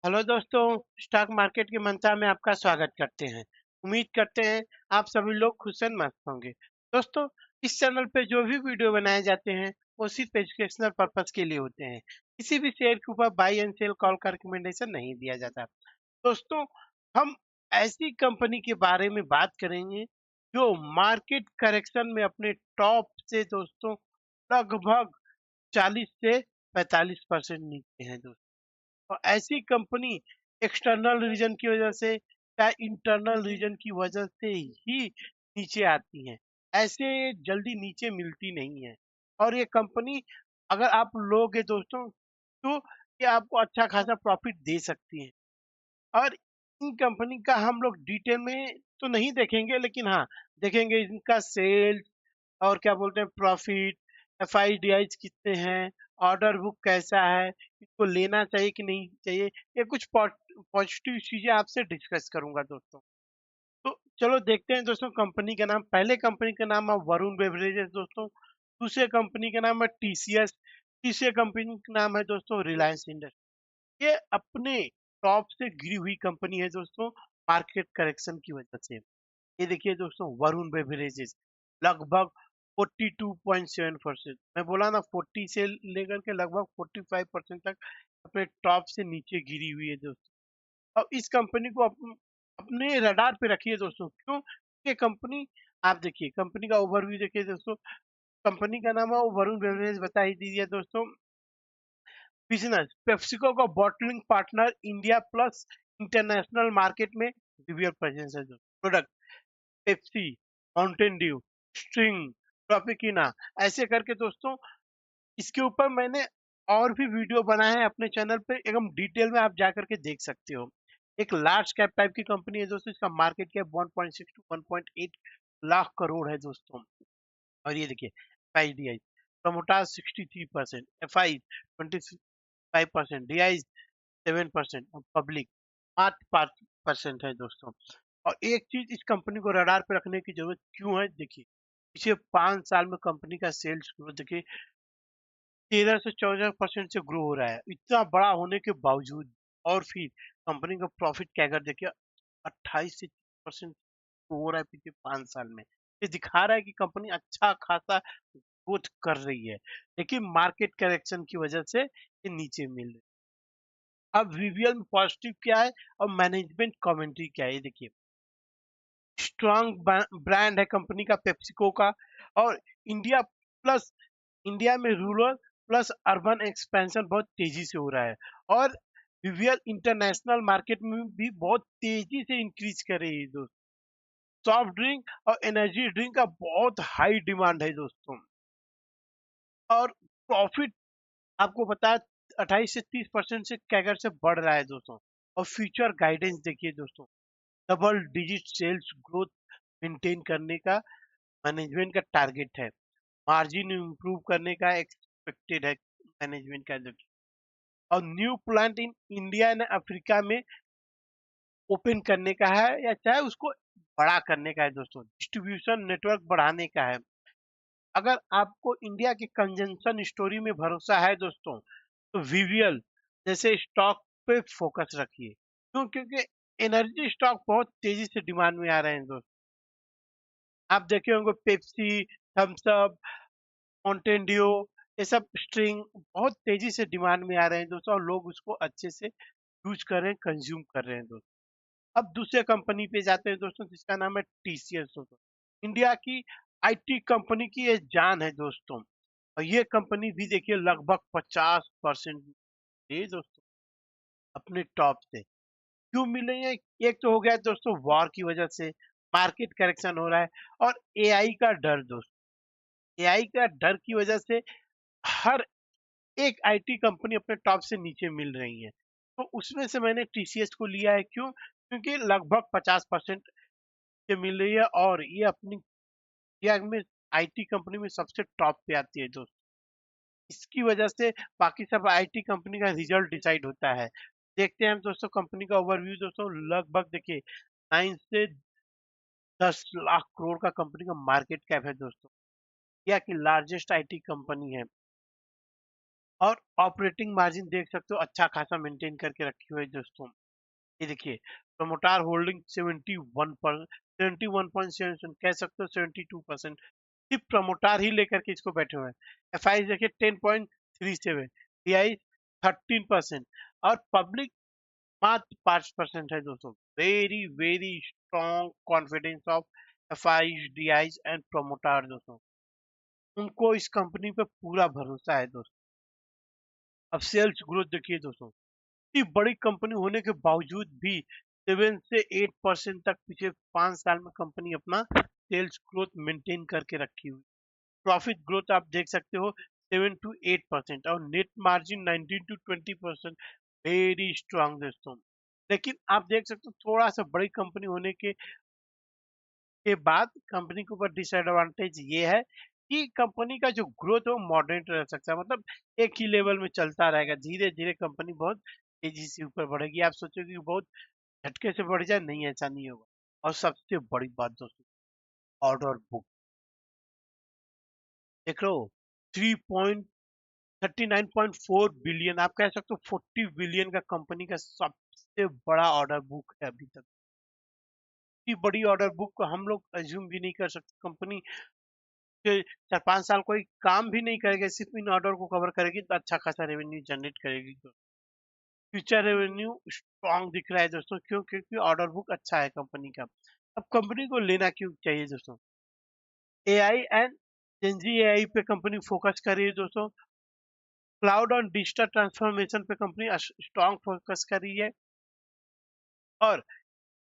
Hello दोस्तों। Stock market की मंत्रा में आपका स्वागत करते हैं। उम्मीद करते हैं आप सभी लोग खुश और मस्त होंगे। दोस्तों, इस चैनल पे जो भी वीडियो बनाए जाते हैं वो सिर्फ एजुकेशनल पर्पस के लिए होते हैं। किसी भी शेयर के ऊपर बाई एंड सेल कॉल का रिकमेंडेशन नहीं दिया जाता। दोस्तों, हम ऐसी कंपनी के बारे में बात करेंगे जो मार्केट करेक्शन में अपने टॉप से दोस्तों लगभग 40 से 45% नीचे हैं दोस्तों। और ऐसी कंपनी एक्सटर्नल रीजन की वजह से या इंटरनल रीजन की वजह से ही नीचे आती हैं। ऐसे जल्दी नीचे मिलती नहीं है। और ये कंपनी अगर आप लोगे दोस्तों तो ये आपको अच्छा खासा प्रॉफिट दे सकती है। और इन कंपनी का हम लोग डिटेल में तो नहीं देखेंगे, लेकिन हाँ देखेंगे इनका सेल्स और क्या बोलते हैं प्रॉफिट, एफआईडीआईज कितने हैं, ऑर्डर बुक कैसा है, इसको लेना चाहिए कि नहीं चाहिए। ये कुछ पॉजिटिव चीजें आपसे डिस्कस करूंगा दोस्तों। तो चलो देखते हैं दोस्तों कंपनी का नाम। पहले कंपनी का नाम है वरुण बेवरेजेस दोस्तों। दूसरे कंपनी का नाम है टीसीएस। तीसरे कंपनी का नाम है दोस्तों रिलायंस इंडस्ट्री। ये अपने टॉप से गिरी हुई कंपनी है दोस्तों, मार्केट करेक्शन की वजह से। ये देखिए दोस्तों वरुण बेवरेजेस लगभग 42.7%। मैं बोला ना 40 से लेकर के लगभग 45% तक अपने टॉप से नीचे गिरी हुई है दोस्तों। अब इस कंपनी को अपने रडार पे रखिए दोस्तों। क्यों? ये कंपनी, आप देखिए कंपनी का ओवरव्यू देखिए दोस्तों। कंपनी का नाम है वरुण बेवरेज, बता ही दीजिए दोस्तों। बिजनेस पेप्सिको का bottling partner India plus international market में रियल प्रेजेंस है। Product Pepsi, Mountain Dew, Sting, Tropicana, ऐसे करके दोस्तों इसके ऊपर मैंने और भी वीडियो बनाए हैं अपने चैनल पे, एकदम डिटेल में आप जा करके देख सकते हो। एक लार्ज कैप टाइप की कंपनी है दोस्तों। इसका market cap 1.6 to 1.8 lakh crore है दोस्तों। और ये देखिए एफआईडीआई प्रमोटार 63%, एफआई 25%, डीआई 7% और पब्लिक 5% है दोस्तों। और एक चीज इस कंपनी को रडार पे रखने की जरूरत क्यों है, देखिए पिछले 5 साल में कंपनी का सेल्स ग्रोथ देखिए 13 से 14% से ग्रो हो रहा है, इतना बड़ा होने के बावजूद। और फिर कंपनी का प्रॉफिट कैगर देखिए 28 से 30% हो रहा है पिछले 5 साल में। ये दिखा रहा है कि कंपनी अच्छा खासा ग्रोथ कर रही है, लेकिन मार्केट करेक्शन की वजह से ये नीचे मिल रही है। अब वीवीएल में पॉजिटिव क्या है और मैनेजमेंट कमेंट्री क्या है, ये देखिए। स्ट्रॉन्ग ब्रांड है कंपनी का पेप्सिको का। और इंडिया प्लस इंडिया में रूरल प्लस अर्बन एक्सपेंशन बहुत तेजी से हो रहा है। और वीवीएल इंटरनेशनल मार्केट में भी बहुत तेजी से इंक्रीज कर रही है दोस्तों। सॉफ्ट ड्रिंक और एनर्जी ड्रिंक का बहुत हाई डिमांड है दोस्तों। और प्रॉफिट आपको पता है 28 से 30% से कैगर से बढ़ रहा है दोस्तों। और फ्यूचर गाइडेंस देखिए दोस्तों, double digit sales growth maintain करने का मैनेजमेंट का टारगेट है। मार्जिन इंप्रूव करने का एक्सपेक्टेड है मैनेजमेंट का देखिए। और new plant in India and Africa में ओपन करने का है, या चाहे उसको बड़ा करने का है दोस्तों। डिस्ट्रीब्यूशन नेटवर्क बढ़ाने का है। अगर आपको इंडिया के कंजम्पशन स्टोरी में भरोसा है दोस्तों, तो वीवीएल जैसे स्टॉक पे फोकस रखिए। क्यों? क्योंकि एनर्जी स्टॉक बहुत तेजी से डिमांड में आ रहे हैं दोस्तों। आप देखे होंगे Pepsi, Thums Up, Mountain Dew, ये सब स्ट्रिंग बहुत तेजी से डिमांड में आ रहे हैं दोस्तों, और लोग उसको अच्छे से यूज कर रहे हैं, कंज्यूम कर रहे हैं दोस्तों। अब दूसरे कंपनी पे जाते हैं दोस्तों, जिसका नाम है टीसीएस दोस्तों। इंडिया की आईटी कंपनी की ये जान है दोस्तों। और ये कंपनी भी देखिए लगभग 50% है दोस्तों अपने टॉप से। क्यों मिल रही है? एक तो हो गया दोस्तों वॉर की वजह से मार्केट करेक्शन हो रहा है। और एआई का डर दोस्तों, एआई का डर की वजह से हर एक आईटी कंपनी अपने टॉप से नीचे मिल रही है। तो उसमें से मैंने टीसीएस को लिया है। क्यों? क्योंकि लगभग 50% ये मिल रही है, और ये अपनी इंडिया में आईटी कंपनी में सबसे टॉप पे आती है दोस्तों। इसकी वजह से बाकी सब आईटी कंपनी का रिजल्ट डिसाइड होता है। देखते हैं हम दोस्तों कंपनी का ओवरव्यू दोस्तों। लगभग देखिए 9 से 10 लाख करोड़ का कंपनी का मार्केट कैप है दोस्तों। इंडिया की लार्जेस्ट आईटी कंपनी है। और ऑपरेटिंग मार्जिन देख सकते हो अच्छा खासा मेंटेन करके रखी हुई है दोस्तों। ये देखिए, प्रमोटार होल्डिंग 71.77 कह सकते हो, 72% सिर्फ प्रमोटार ही लेकर के इसको बैठे हुए हैं। एफआई देखिए 10.37, डीआई 13% और पब्लिक मात्र 5% है दोस्तों। Very very strong confidence of FI, DI and promoter दोस्तों। उनको इस कंपनी पे पूरा भरोसा है दोस्तों। अब सेल्स ग्रोथ देखिए दोस्तों, इतनी बड़ी कंपनी होने के बावजूद भी 7 से 8% तक पिछले 5 साल में कंपनी अपना सेल्स ग्रोथ मेंटेन करके रखी हुई। प्रॉफिट ग्रोथ आप देख सकते हो 7 to 8% और net margin 19 to 20%। Very strong दोस्तों। लेकिन आप देख सकते हो थोड़ा सा बड़ी कंपनी होने के बाद कंपनी के ऊपर डिसएडवांटेज ये है कि कंपनी का जो ग्रोथ है वो मॉडरेट रह सकता है, मतलब एक ही लेवल में चलता रहेगा। धीरे धीरे कंपनी बहुत तेजी से ऊपर बढ़ेगी। आप सोचोगे कि बहुत झटके से बढ़ जाए, नहीं, ऐसा नहीं होगा। और सबसे बड़ी बात दोस्तों, ऑर्डर बुक देख लो, 39.4 बिलियन, आप कह सकते हो 40 बिलियन का कंपनी का सबसे बड़ा ऑर्डर बुक है अभी तक। इतनी बड़ी ऑर्डर बुक को हम लोग अज्यूम भी नहीं कर सकते। कंपनी के 4-5 साल कोई काम भी नहीं करेगी, सिर्फ इन ऑर्डर को कवर करेगी तो अच्छा खासा रेवेन्यू जनरेट करेगी। तो फ्यूचर रेवेन्यू स्ट्रॉन्ग दिख रहा है दोस्तों, क्यों? क्योंकि ऑर्डर बुक अच्छा है कंपनी का। अब कंपनी को लेना क्यों चाहिए दोस्तों? एआई एंड जेनजी एआई पे कंपनी फोकस कर रही है दोस्तों। क्लाउड और डिजिटल ट्रांसफॉर्मेशन पे कंपनी स्ट्रॉन्ग फोकस कर रही है। और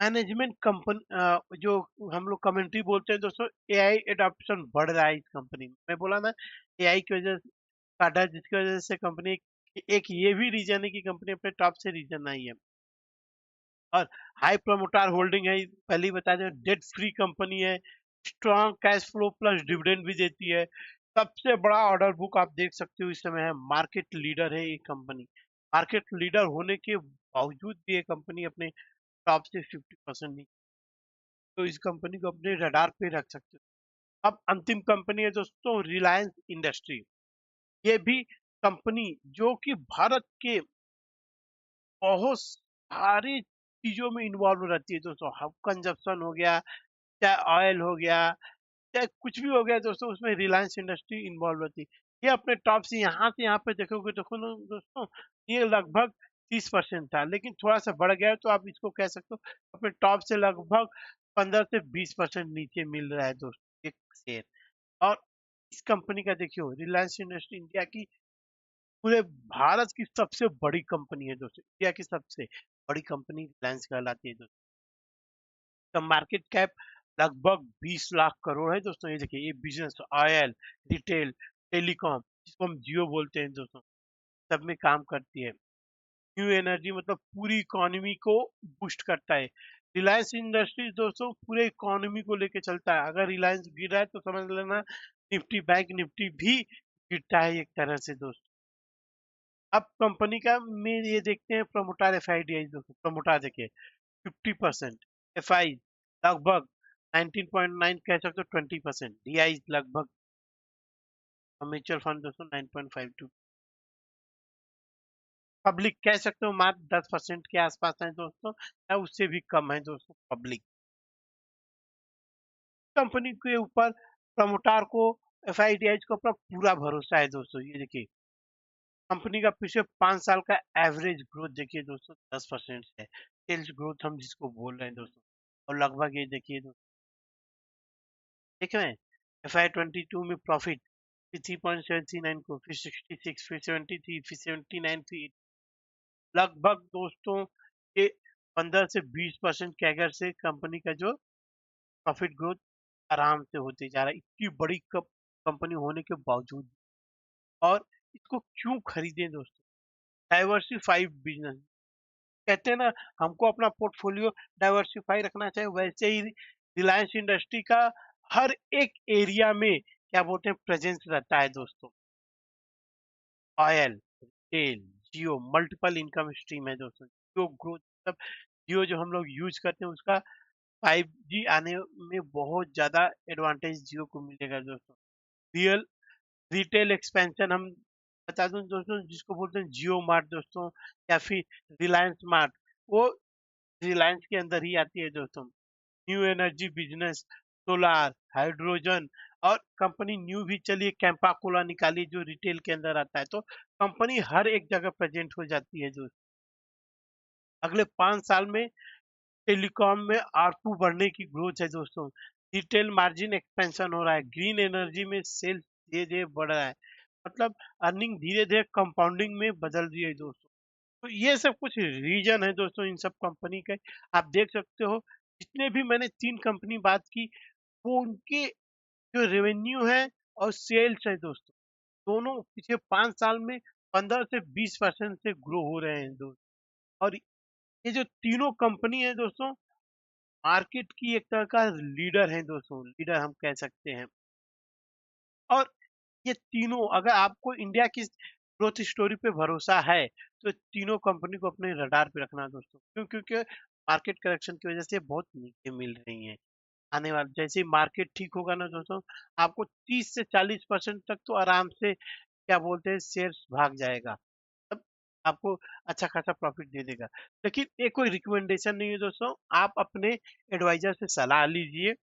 मैनेजमेंट कंपनी जो हम लोग कमेंट्री बोलते हैं दोस्तों, एआई एडॉप्शन बढ़ रहा है इस कंपनी में। मैं बोला ना, एआई की वजह का डर, जिसकी वजह से कंपनी, एक ये भी रीजन है कि कंपनी अपने टॉप से रीजन आई है। और हाई प्रमोटर होल्डिंग है, पहले ही बता दें, डेट फ्री कंपनी है, strong cash flow plus dividend भी देती है। सबसे बड़ा ऑर्डर बुक आप देख सकते हो इस समय है। मार्केट लीडर है ये कंपनी। मार्केट लीडर होने के बावजूद भी ये कंपनी अपने टॉप से 50% नहीं, तो इस कंपनी को अपने रडार पे रख सकते हो। अब अंतिम कंपनी है दोस्तों, रिलायंस इंडस्ट्री। ये भी कंपनी जो कि भारत के बहुत सारी चीजों में इन्वॉल्व रहती है दोस्तों। हब कंजप्शन हो गया, चाहे ऑयल हो गया, चाहे कुछ भी हो गया दोस्तों, उसमें रिलायंस इंडस्ट्री इन्वॉल्व रहती है। ये अपने टॉप से यहाँ पे देखोगे, देखो ना दोस्तों, ये लगभग 30% था, लेकिन थोड़ा सा बढ़ गया है, तो आप इसको कह सकते हो अपने टॉप से लगभग 15 से 20% नीचे मिल रहा है दोस्तों एक शेयर। और इस कंपनी का देखियो, रिलायंस इंडस्ट्री इंडिया की, पूरे भारत की सबसे बड़ी कंपनी है दोस्तों। इंडिया की सबसे बड़ी कंपनी रिलायंस कहलाती है दोस्तों। का मार्केट कैप लगभग 20 लाख करोड़ है दोस्तों। ये देखिए, ये बिजनेस, ऑयल, रिटेल, टेलीकॉम, जिसको हम जियो बोलते हैं दोस्तों, सब में काम करती है। न्यू एनर्जी मतलब पूरी इकोनॉमी को बूस्ट करता है। रिलायंस इंडस्ट्रीज दोस्तों पूरे इकोनॉमी को लेके चलता है। अगर रिलायंस गिर रहा है तो समझ लेना निफ्टी, बैंक निफ्टी भी गिरता है एक तरह से दोस्तों। अब कंपनी का में ये देखते हैं प्रमोटर एफआईडीआई दोस्तों। प्रमोटर देखिए 50%, एफआई लगभग 19.9 कह सकते हो, 20%, डीआई लगभग, म्यूचुअल फंड दोस्तों 9.52, पब्लिक कह सकते हो मात्र 10% के आसपास है दोस्तों, या उससे भी कम है दोस्तों पब्लिक। कंपनी के ऊपर प्रमोटर को, एफआईडीआई को अपना पूरा भरोसा है दोस्तों। ये देखिए, कंपनी का पिछले 5 साल का एवरेज ग्रोथ देखिए दोस्तों 10% है। सेल्स ग्रोथ हम जिसको बोल रहे हैं दोस्तों। और लगभग ये देखिए दोस्तों, देख रहे हैं, FY22 में प्रॉफिट 3.79 को, फिर 66, फिर 73, फिर 79, फिर लगभग दोस्तों ये 15 से 20% कैगर से कंपनी का जो प्रॉफिट ग्रोथ आराम से होते जा रहा है, इतनी बड़ी कंपनी होने के बावजूद। और इसको क्यों खरीदें दोस्तों? डाइवर्सिफाइड बिजनेस, कहते हैं ना, हमको अपना पोर्टफोलियो डाइवर्सिफाई रखना चाहिए, वैसे ही रिलायंस इंडस्ट्री का हर एक एरिया में क्या बोलते हैं प्रेजेंस रहता है दोस्तों। ऑयल, तेल, जियो, मल्टीपल इनकम स्ट्रीम है दोस्तों। जियो ग्रोथ, मतलब जियो जो हम लोग यूज करते हैं उसका 5G आने में बहुत ज्यादा एडवांटेज जियो को मिलेगा दोस्तों। रियल रिटेल एक्सपेंशन हम बता दूं दोस्तों, जिसको बोलते हैं जियो मार्ट दोस्तों, या फिर रिलायंस मार्ट, वो रिलायंस के अंदर ही आती है दोस्तों। New energy business, solar, hydrogen, और कंपनी न्यू भी चलिए कैंपा कोला निकाली जो रिटेल के अंदर आता है। तो कंपनी हर एक जगह प्रेजेंट हो जाती है दोस्तों। अगले 5 साल में टेलीकॉम में आरपू बढ़ने की ग्रोथ है दोस्तों। रिटेल मार्जिन एक्सपेंशन हो रहा है, ग्रीन एनर्जी में सेल्स धीरे धीरे बढ़ रहा है, मतलब अर्निंग धीरे धीरे कंपाउंडिंग में बदल रही है दोस्तों। तो ये सब कुछ रीजन है दोस्तों इन सब कंपनी के। आप देख सकते हो, जितने भी मैंने 3 कंपनी बात की, वो उनके जो रेवेन्यू है और सेल्स है दोस्तों, दोनों पिछले 5 साल में 15 से 20% से ग्रो हो रहे हैं दोस्तों। और ये जो तीनों कंपनी है दोस्तों, मार्केट की एक तरह का लीडर है दोस्तों, लीडर हम कह सकते हैं। और ये तीनों, अगर आपको इंडिया की ग्रोथ स्टोरी पे भरोसा है, तो तीनों कंपनी को अपने रडार पे रखना दोस्तों। क्यों? क्योंकि मार्केट करेक्शन की वजह से बहुत नीचे मिल रही हैं। आने वाले जैसे ही मार्केट ठीक होगा ना दोस्तों, आपको 30 से 40% तक तो आराम से, क्या बोलते हैं, शेयर्स भाग जाएगा। तब आपको अच्छा खासा प्रॉफिट दे देगा। लेकिन ये कोई रिकमेंडेशन नहीं है दोस्तों, आप अपने एडवाइजर से सलाह लीजिए,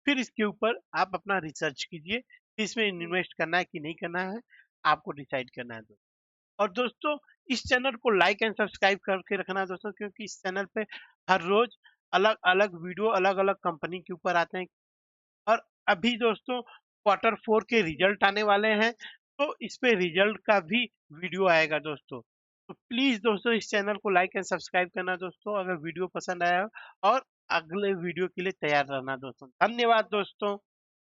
फिर इसके ऊपर आप अपना रिसर्च कीजिए कि इसमें इन्वेस्ट करना है कि नहीं करना है, आपको डिसाइड करना है दोस्तों। और दोस्तों, इस चैनल को लाइक एंड सब्सक्राइब करके रखना दोस्तों, क्योंकि इस चैनल पे हर रोज अलग अलग वीडियो अलग अलग कंपनी के ऊपर आते हैं। और अभी दोस्तों Q4 के रिजल्ट आने वाले हैं, तो इस पे रिजल्ट का भी वीडियो आएगा दोस्तों। तो प्लीज दोस्तों इस चैनल को लाइक एंड सब्सक्राइब करना दोस्तों, अगर वीडियो पसंद आया हो, और अगले वीडियो के लिए तैयार रहना दोस्तों। धन्यवाद दोस्तों।